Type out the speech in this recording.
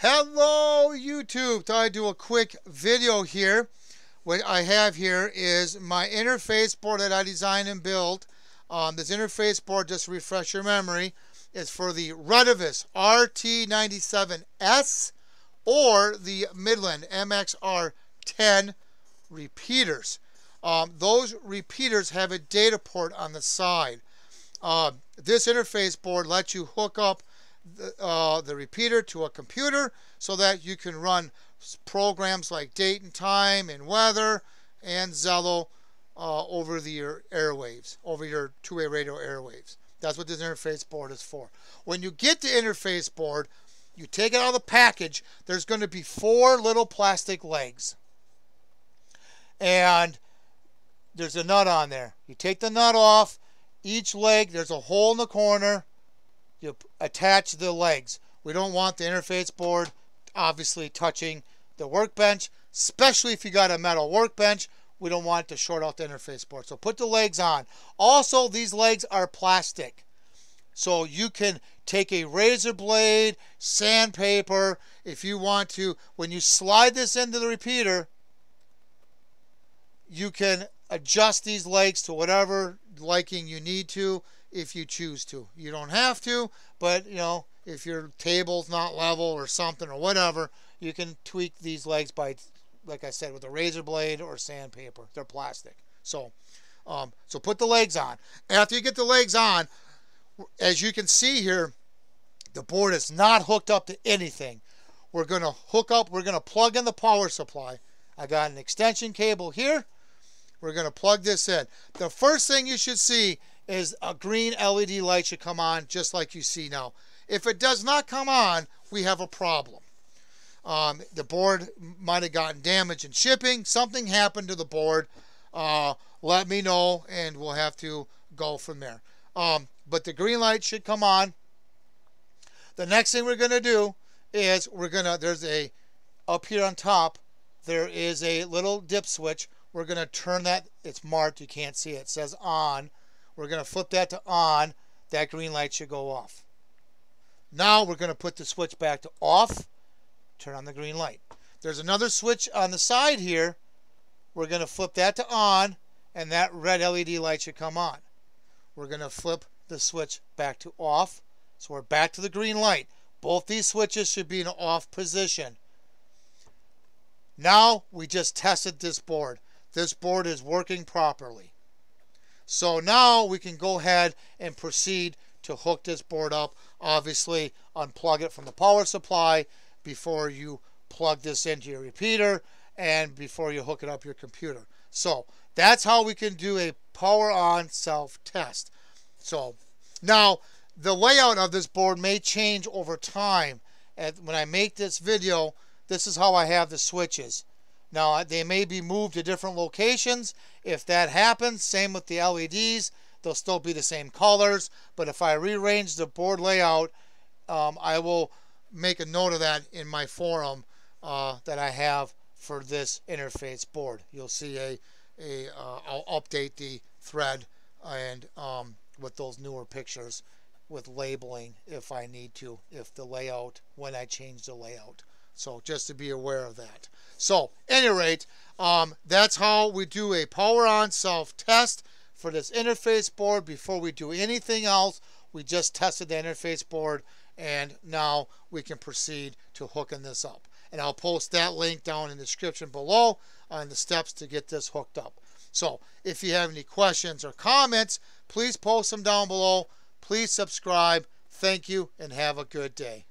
Hello YouTube, thought I'd do a quick video here. What I have here is my interface board that I designed and built. This interface board, just to refresh your memory, is for the Retevis RT97S or the Midland mxr10 repeaters. Those repeaters have a data port on the side. This interface board lets you hook up the repeater to a computer so that you can run programs like date and time and weather and Zello over your airwaves, over your two-way radio airwaves. That's what this interface board is for. When you get the interface board, you take it out of the package, there's going to be 4 little plastic legs. And there's a nut on there. You take the nut off, each leg, there's a hole in the corner. You attach the legs. We don't want the interface board obviously touching the workbench, especially if you got a metal workbench. We don't want it to short out the interface board. So put the legs on. Also, these legs are plastic. So you can take a razor blade, sandpaper, if you want to. When you slide this into the repeater, you can adjust these legs to whatever liking you need to. If you choose to. You don't have to, but you know, if your table's not level or something or whatever, you can tweak these legs by, like I said, with a razor blade or sandpaper. They're plastic. So put the legs on. After you get the legs on, as you can see here, the board is not hooked up to anything. We're going to hook up, we're going to plug in the power supply. I got an extension cable here. We're going to plug this in. The first thing you should see is a green LED light should come on just like you see now. If it does not come on, we have a problem. The board might have gotten damaged in shipping. Something happened to the board. Let me know and we'll have to go from there. But the green light should come on. The next thing we're going to do is there's a, up here on top, there is a little dip switch. We're going to turn that, it's marked, you can't see it, it says on. We're going to flip that to on. That green light should go off. Now we're going to put the switch back to off. Turn on the green light. There's another switch on the side here. We're going to flip that to on, and that red LED light should come on. We're going to flip the switch back to off. So we're back to the green light. Both these switches should be in off position. Now we just tested this board. This board is working properly. So now we can go ahead and proceed to hook this board up. Obviously, unplug it from the power supply before you plug this into your repeater and before you hook it up your computer. So that's how we can do a power on self-test. So now the layout of this board may change over time. And when I make this video, this is how I have the switches. Now, they may be moved to different locations. If that happens, same with the L.e.ds. They'll still be the same colors. But if I rearrange the board layout, I will make a note of that in my forum that I have for this interface board. You'll see I'll update the thread and with those newer pictures with labeling if I need to, if the layout, when I change the layout. So just to be aware of that. So, at any rate, that's how we do a power on self-test for this interface board. Before we do anything else, we just tested the interface board, and now we can proceed to hooking this up. And I'll post that link down in the description below on the steps to get this hooked up. So, if you have any questions or comments, please post them down below. Please subscribe. Thank you, and have a good day.